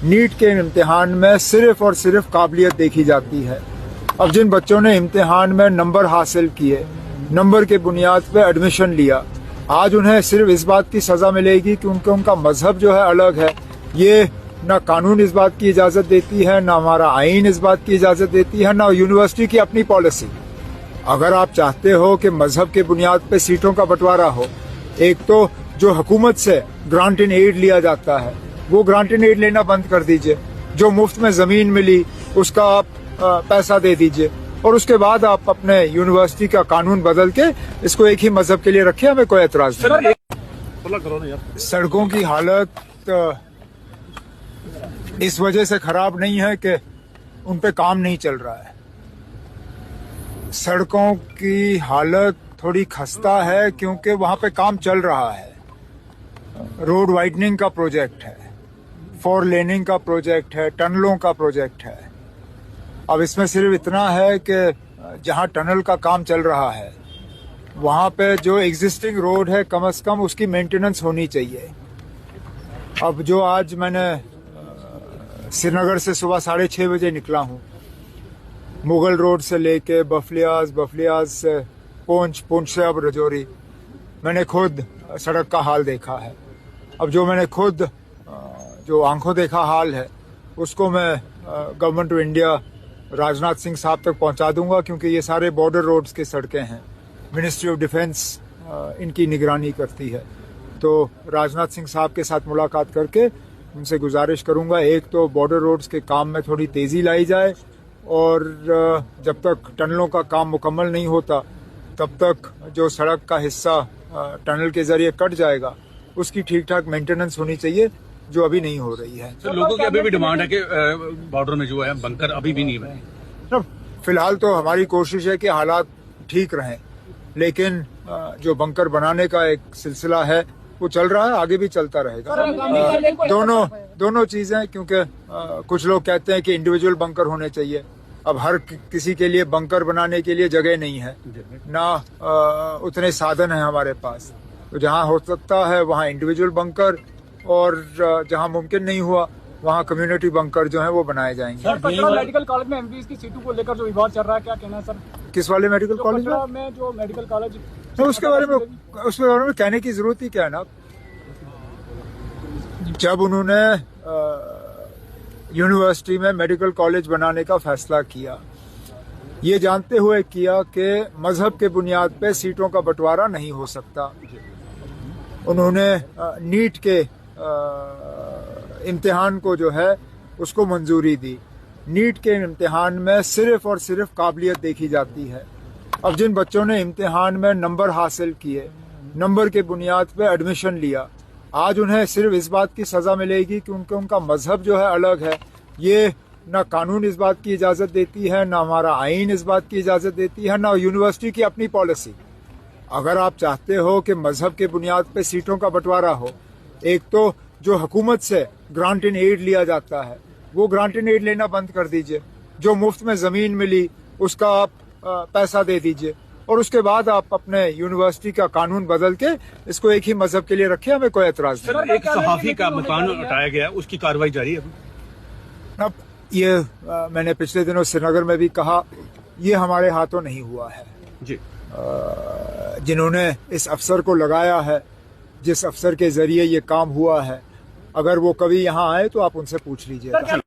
NEET के इम्तिहान में सिर्फ और सिर्फ काबिलियत देखी जाती है। अब जिन बच्चों ने इम्तिहान में नंबर हासिल किए, नंबर के बुनियाद पे एडमिशन लिया, आज उन्हें सिर्फ इस बात की सजा मिलेगी कि उनका मजहब जो है अलग है। ये ना कानून इस बात की इजाजत देती है, ना हमारा आईन इस बात की इजाजत देती है, ना यूनिवर्सिटी की अपनी पॉलिसी। अगर आप चाहते हो कि मजहब के बुनियाद पे सीटों का बंटवारा हो, एक तो जो हुकूमत से ग्रांट इन एड लिया जाता है वो ग्रांट इन एड लेना बंद कर दीजिए। जो मुफ्त में जमीन मिली उसका आप पैसा दे दीजिए और उसके बाद आप अपने यूनिवर्सिटी का कानून बदल के इसको एक ही मजहब के लिए रखिए। हमें कोई एतराज नहीं। सड़कों की हालत इस वजह से खराब नहीं है कि उन पे काम नहीं चल रहा है। सड़कों की हालत थोड़ी खस्ता है क्योंकि वहां पे काम चल रहा है। रोड वाइडनिंग का प्रोजेक्ट है, 4 लेनिंग का प्रोजेक्ट है, टनलों का प्रोजेक्ट है। अब इसमें सिर्फ इतना है कि जहां टनल का काम चल रहा है वहां पे जो एग्जिस्टिंग रोड है कम से कम उसकी मेंटेनेंस होनी चाहिए। अब जो आज मैंने श्रीनगर से सुबह 6:30 बजे निकला हूं, मुगल रोड से लेके बफलियाज से पूंछ से अब रजौरी, मैंने खुद सड़क का हाल देखा है। अब जो मैंने खुद जो आंखों देखा हाल है उसको मैं government of India Rajnath Singh साहब तक पहुंचा दूंगा, क्योंकि ये सारे बॉर्डर रोड्स की सड़कें हैं। मिनिस्ट्री ऑफ डिफेंस इनकी निगरानी करती है। तो राजनाथ सिंह साहब के साथ मुलाकात करके उनसे गुजारिश करूंगा, एक तो बॉर्डर रोड्स के काम में थोड़ी तेजी लाई जाए और जब तक टनलों का काम मुकम्मल नहीं होता तब तक जो सड़क का हिस्सा टनल के जरिए कट जाएगा उसकी ठीक ठाक मेंटेनेंस होनी चाहिए, जो अभी नहीं हो रही है। तो लोगों की अभी भी डिमांड है कि बॉर्डर में जो है बंकर अभी भी नहीं बने। तो फिलहाल तो हमारी कोशिश है कि हालात ठीक रहें, लेकिन जो बंकर बनाने का एक सिलसिला है वो चल रहा है, आगे भी चलता रहेगा। दोनों चीजें, क्योंकि कुछ लोग कहते हैं कि इंडिविजुअल बंकर होने चाहिए। अब हर किसी के लिए बंकर बनाने के लिए जगह नहीं है, ना उतने साधन हैं हमारे पास। तो जहां हो सकता है वहां इंडिविजुअल बंकर और जहां मुमकिन नहीं हुआ वहां कम्युनिटी बंकर जो है वो बनाए जाएंगे। सर, मेडिकल कॉलेज में एमबीबीएस की सीटों को लेकर जो विवाद चल रहा है, क्या कहना है सर? किस वाले मेडिकल कॉलेज में? जो मेडिकल कॉलेज, तो उसके बारे में कहने की जरूरत ही क्या है ना। जब उन्होंने यूनिवर्सिटी में मेडिकल कॉलेज बनाने का फैसला किया, ये जानते हुए किया कि मजहब के बुनियाद पे सीटों का बंटवारा नहीं हो सकता। उन्होंने नीट के इम्तिहान को जो है उसको मंजूरी दी। नीट के इम्तिहान में सिर्फ और सिर्फ काबिलियत देखी जाती है। अब जिन बच्चों ने इम्तिहान में नंबर हासिल किए, नंबर के बुनियाद पे एडमिशन लिया, आज उन्हें सिर्फ इस बात की सजा मिलेगी कि उनका मजहब जो है अलग है। ये ना कानून इस बात की इजाजत देती है, ना हमारा आईन इस बात की इजाजत देती है, ना यूनिवर्सिटी की अपनी पॉलिसी। अगर आप चाहते हो कि मजहब के बुनियाद पे सीटों का बंटवारा हो, एक तो जो हुकूमत से ग्रांट इन एड लिया जाता है वो ग्रांट इन एड लेना बंद कर दीजिए। जो मुफ्त में जमीन मिली उसका आप पैसा दे दीजिए और उसके बाद आप अपने यूनिवर्सिटी का कानून बदल के इसको एक ही मजहब के लिए रखिए। हमें कोई एतराज नहीं। एक सहाफी का मकान उठाया गया, उसकी कार्रवाई जारी है। अब ये मैंने पिछले दिनों श्रीनगर में भी कहा, ये हमारे हाथों नहीं हुआ है जी। जिन्होंने इस अफसर को लगाया है, जिस अफसर के जरिए ये काम हुआ है, अगर वो कभी यहाँ आए तो आप उनसे पूछ लीजिएगा।